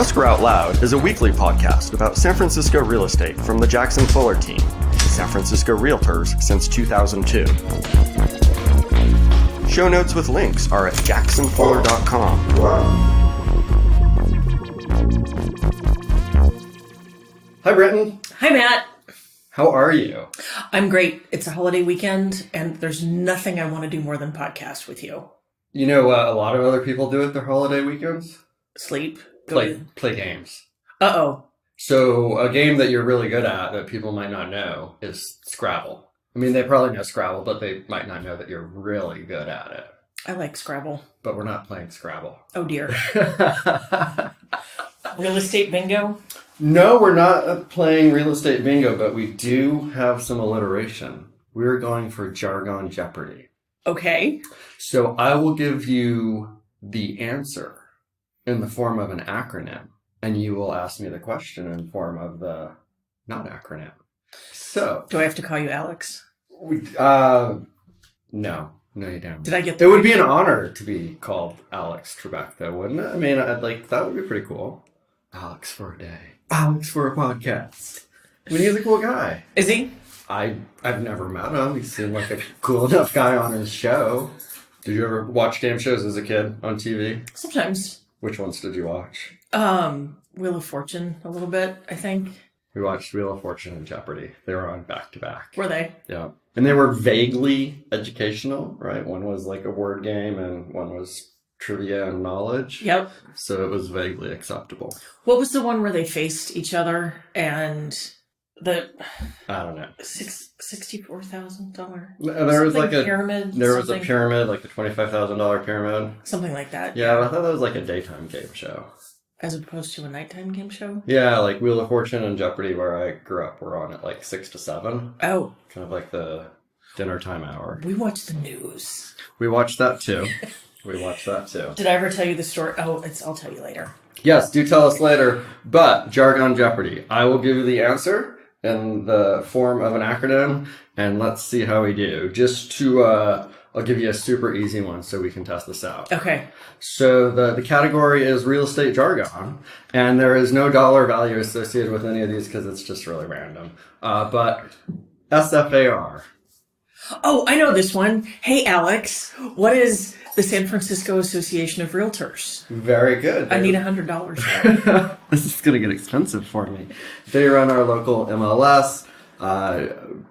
Escrow Out Loud is a weekly podcast about San Francisco real estate from the Jackson Fuller team, San Francisco Realtors since 2002. Show notes with links are at jacksonfuller.com. Hi, Britton. Hi, Matt. How are you? I'm great. It's a holiday weekend, and there's nothing I want to do more than podcast with you. You know what a lot of other people do at their holiday weekends? Sleep. Play games. Uh-oh. So a game that you're really good at that people might not know is Scrabble. I mean, they probably know Scrabble, but they might not know that you're really good at it. I like Scrabble. But we're not playing Scrabble. Oh, dear. Real estate bingo? No, we're not playing real estate bingo, but we do have some alliteration. We're going for Jargon Jeopardy. Okay. So I will give you the answer in the form of an acronym, and you will ask me the question in the form of the non-acronym. So... Do I have to call you Alex? No, you don't. Did I get It would be an honor to be called Alex Trebek, though, wouldn't it? I mean, that would be pretty cool. Alex for a day. Alex for a podcast. I mean, he's a cool guy. Is he? I've never met him. He seemed like a cool enough guy on his show. Did you ever watch game shows as a kid on TV? Sometimes. Which ones did you watch? Wheel of Fortune, a little bit, I think. We watched Wheel of Fortune and Jeopardy. They were on back-to-back. Were they? Yeah. And they were vaguely educational, right? One was like a word game and one was trivia and knowledge. Yep. So it was vaguely acceptable. What was the one where they faced each other and I don't know. $64,000? There was like a pyramid. There was a pyramid, like the $25,000 pyramid. Something like that. Yeah, I thought that was like a daytime game show. As opposed to a nighttime game show? Yeah, like Wheel of Fortune and Jeopardy, where I grew up, were on at like 6 to 7. Oh. Kind of like the dinner time hour. We watched the news. We watched that too. Did I ever tell you the story? Oh, I'll tell you later. Yes, do tell us later. But Jargon Jeopardy. I will give you the answer in the form of an acronym, and let's see how we do. Just to, I'll give you a super easy one so we can test this out. Okay. So the category is real estate jargon, and there is no dollar value associated with any of these because it's just really random. But SFAR. Oh, I know this one. Hey, Alex, what is the San Francisco Association of Realtors? Very good. I need $100. This is going to get expensive for me. They run our local MLS,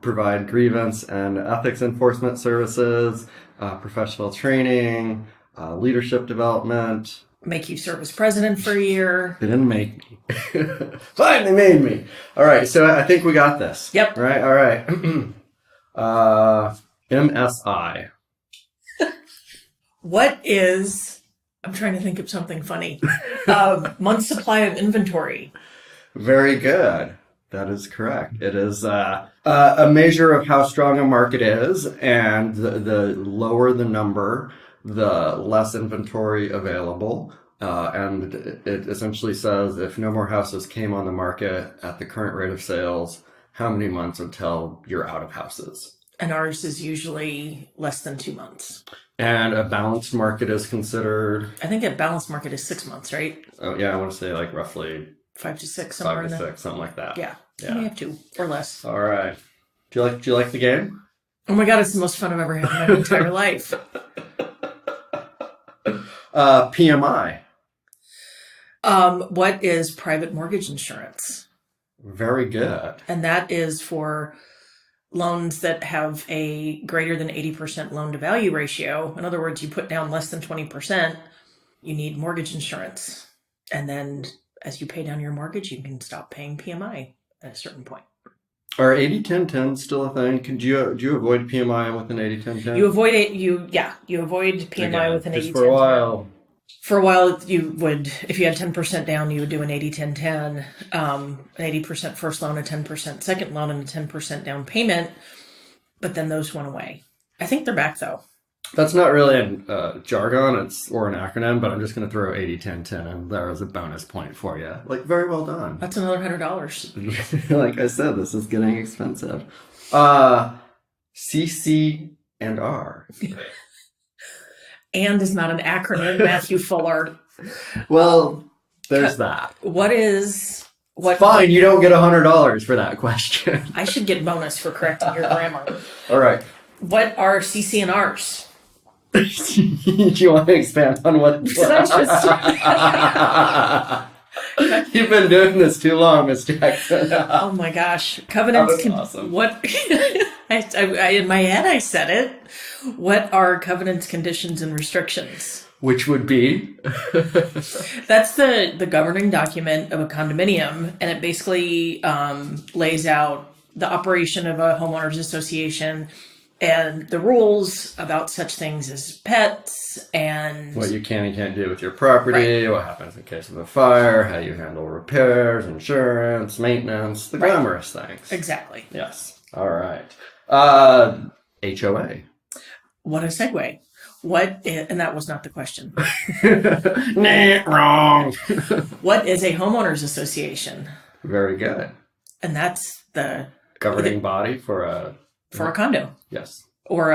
provide grievance and ethics enforcement services, professional training, leadership development. Make you serve as president for a year. They didn't make me. Fine, they made me. All right, so I think we got this. Yep. All right. MSI. What is... I'm trying to think of something funny. Month's supply of inventory. Very good. That is correct. It is a measure of how strong a market is, and the lower the number, the less inventory available. And it essentially says if no more houses came on the market at the current rate of sales, how many months until you're out of houses? And ours is usually less than 2 months. And a balanced market is considered... I think a balanced market is 6 months, right? Oh, yeah, I want to say like roughly... 5 to 6, somewhere 5 to in 6, something like that. Yeah. You may have 2 or less. All right. Do you like the game? Oh my God, it's the most fun I've ever had in my entire life. PMI. What is private mortgage insurance? Very good. And that is for loans that have a greater than 80% loan to value ratio. In other words, you put down less than 20%, you need mortgage insurance. And then as you pay down your mortgage, you can stop paying PMI at a certain point. Are 80-10-10 still a thing? Do you avoid PMI with an 80-10-10? You avoid it. You avoid PMI with an 80-10-10. Just for a while. For a while, you would, if you had 10% down, you would do an 80-10-10, an 80% first loan, a 10% second loan, and a 10% down payment. But then those went away. I think they're back, though. That's not really a jargon or an acronym, but I'm just going to throw 80-10-10 in there as a bonus point for you. Like, very well done. That's another $100. Like I said, this is getting expensive. CC and R. And is not an acronym, Matthew Fuller. Well, There's that. Fine, you don't get $100 for that question. I should get bonus for correcting your grammar. All right. What are CC&Rs? Do you want to expand on what? You've been doing this too long, Miss Jackson. Oh my gosh. Covenants. That was awesome. What? I in my head, I said it. What are covenants, conditions, and restrictions? Which would be? That's the governing document of a condominium, and it basically lays out the operation of a homeowners association and the rules about such things as pets and what you can and can't do with your property, what happens in case of a fire, how you handle repairs, insurance, maintenance, the glamorous things. Exactly. Yes. All right. HOA. What a segue. And that was not the question. Nah, wrong. What is a homeowners association? Very good. And that's the governing body for a condo. Yes. Or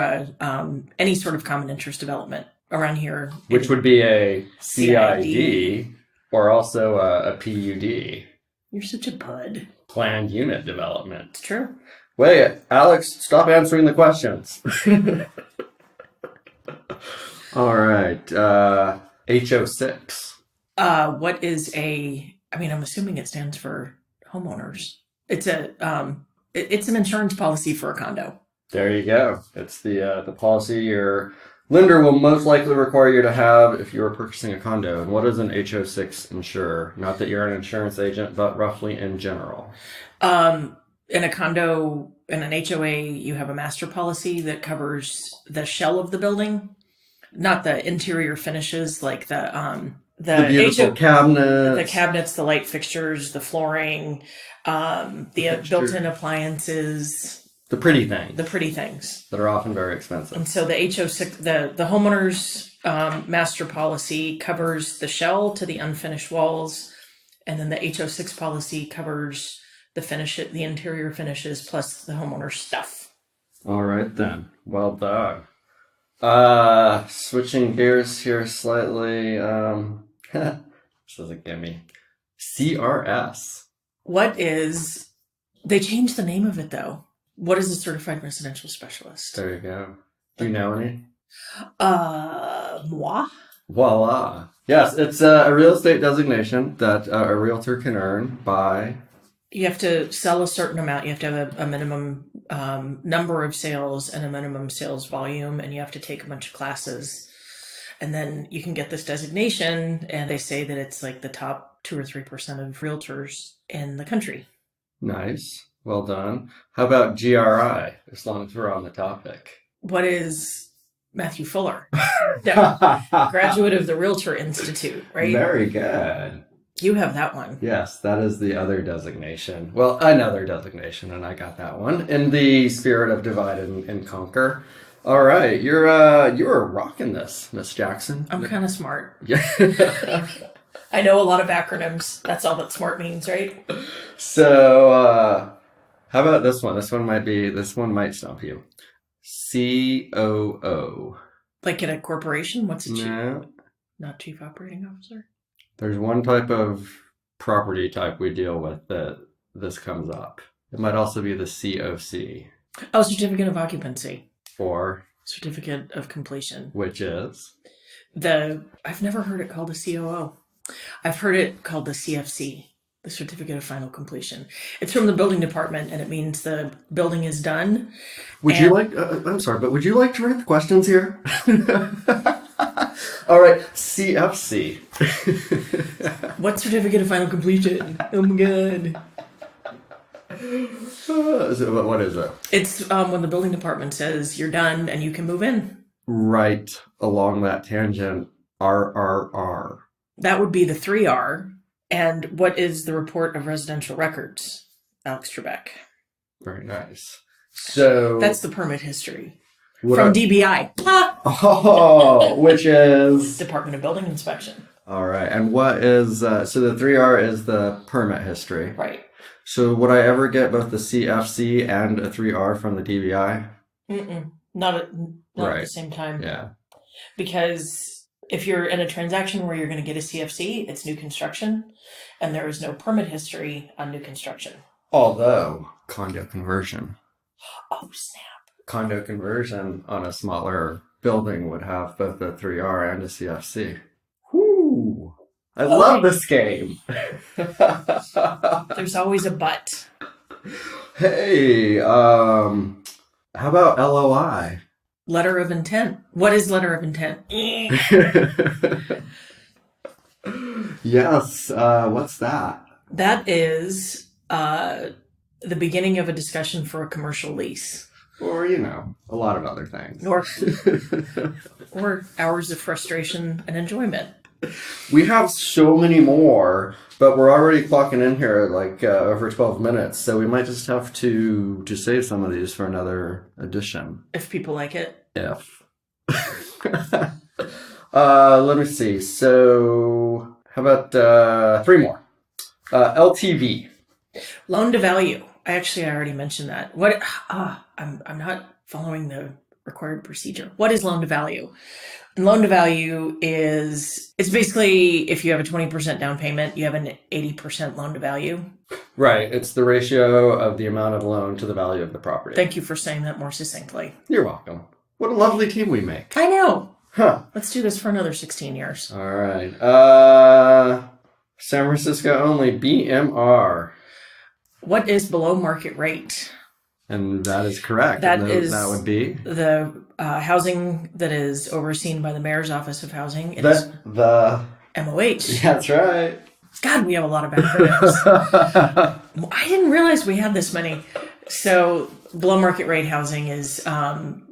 any sort of common interest development around here. Which would be a CID or also a PUD. You're such a bud. Planned unit development. It's true. Wait, Alex, stop answering the questions. All right. HO6. What is I'm assuming it stands for homeowners. It's it's an insurance policy for a condo. There you go. It's the policy your lender will most likely require you to have if you are purchasing a condo. And what does an HO6 insure? Not that you're an insurance agent, but roughly in general. In a condo, in an HOA, you have a master policy that covers the shell of the building, not the interior finishes like the beautiful cabinet, the cabinets, the light fixtures, the flooring, the built-in appliances. The pretty things. The pretty things. That are often very expensive. And so the HO6, the homeowner's master policy covers the shell to the unfinished walls. And then the HO6 policy covers the interior finishes plus the homeowner's stuff. All right, then. Well done. Switching gears here slightly. This is a gimme. CRS. They changed the name of it though. What is a certified residential specialist? There you go. Do you know any? Moi? Voila. Yes, it's a real estate designation that a realtor can earn by... You have to sell a certain amount. You have to have a minimum number of sales and a minimum sales volume, and you have to take a bunch of classes. And then you can get this designation, and they say that it's like the top 2 or 3% of realtors in the country. Nice. Well done. How about GRI, as long as we're on the topic? What is Matthew Fuller? Graduate of the Realtor Institute, right? Very good. You have that one. Yes, that is the other designation. Well, another designation, and I got that one. In the spirit of divide and conquer. All right, you're rocking this, Miss Jackson. I'm kind of smart. Yeah. I know a lot of acronyms. That's all that smart means, right? So, how about this one? This one might stump you. COO. Like in a corporation? What's a chief? No. Not chief operating officer? There's one type of property type we deal with that this comes up. It might also be the COC. Oh, certificate of occupancy. Or? Certificate of completion. Which is? I've never heard it called a COO. I've heard it called the CFC, the Certificate of Final Completion. It's from the building department, and it means the building is done. Would you like to write the questions here? All right, CFC. What Certificate of Final Completion? Oh my God. What is it? It's when the building department says you're done and you can move in. Right along that tangent, RRR. That would be the 3R. And what is the Report of Residential Records? Alex Trebek. Very nice. So that's the permit history from DBI. Oh, which is Department of Building Inspection. All right. And what is so the 3R is the permit history. Right. So would I ever get both the CFC and a 3R from the DBI? Not at the same time. Yeah. Because If you're in a transaction where you're going to get a CFC, it's new construction, and there is no permit history on new construction. Although, condo conversion. Oh, snap. Condo conversion on a smaller building would have both a 3R and a CFC. Whoo! I love this game. There's always a but. Hey, how about LOI? Letter of intent. What is letter of intent? Yes, what's that? That is the beginning of a discussion for a commercial lease. Or, a lot of other things. Or hours of frustration and enjoyment. We have so many more, but we're already clocking in here like over 12 minutes, so we might just have to save some of these for another edition. If people like it. If. Let me see. So, how about 3 more? LTV. Loan to value. I already mentioned that. What? I'm not following the required procedure. What is loan to value? Loan to value it's basically if you have a 20% down payment, you have an 80% loan to value. Right. It's the ratio of the amount of loan to the value of the property. Thank you for saying that more succinctly. You're welcome. What a lovely team we make. I know. Huh. Let's do this for another 16 years. All right. San Francisco only, BMR. What is below market rate? And that is correct. That would be the housing that is overseen by the Mayor's Office of Housing. The MOH. That's right. God, we have a lot of acronyms. I didn't realize we had this many. So below market rate housing is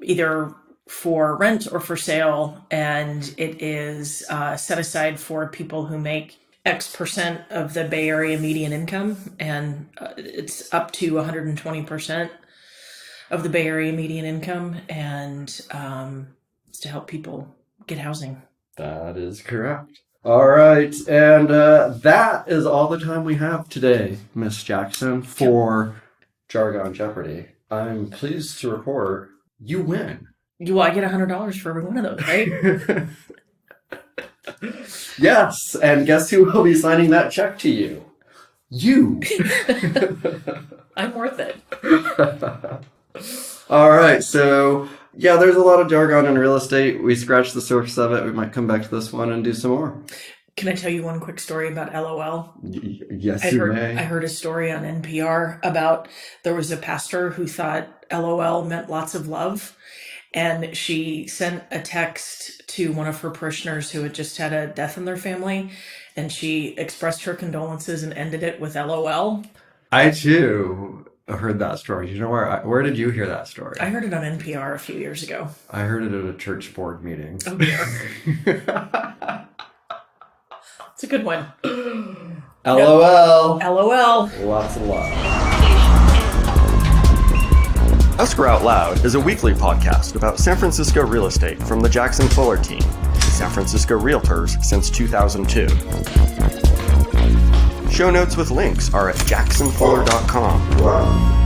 either for rent or for sale, and it is set aside for people who make X% of the Bay Area median income, and it's up to 120% of the Bay Area median income, and it's to help people get housing. That is correct. All right, and that is all the time we have today, Miss Jackson, for Jargon Jeopardy. I'm pleased to report you win. Well, I get $100 for every one of those, right? Yes, and guess who will be signing that check to you? You. I'm worth it. All right, so yeah, there's a lot of jargon in real estate. We scratched the surface of it. We might come back to this one and do some more. Can I tell you one quick story about LOL? Yes, you may. I heard a story on NPR about there was a pastor who thought LOL meant lots of love. And she sent a text to one of her parishioners who had just had a death in their family. And she expressed her condolences and ended it with LOL. I, too, heard that story. You know where did you hear that story? I heard it on NPR a few years ago. I heard it at a church board meeting. Oh, dear. It's a good one. LOL. LOL. Lots of love. Escrow Out Loud is a weekly podcast about San Francisco real estate from the Jackson Fuller team, San Francisco Realtors since 2002. Show notes with links are at jacksonfuller.com.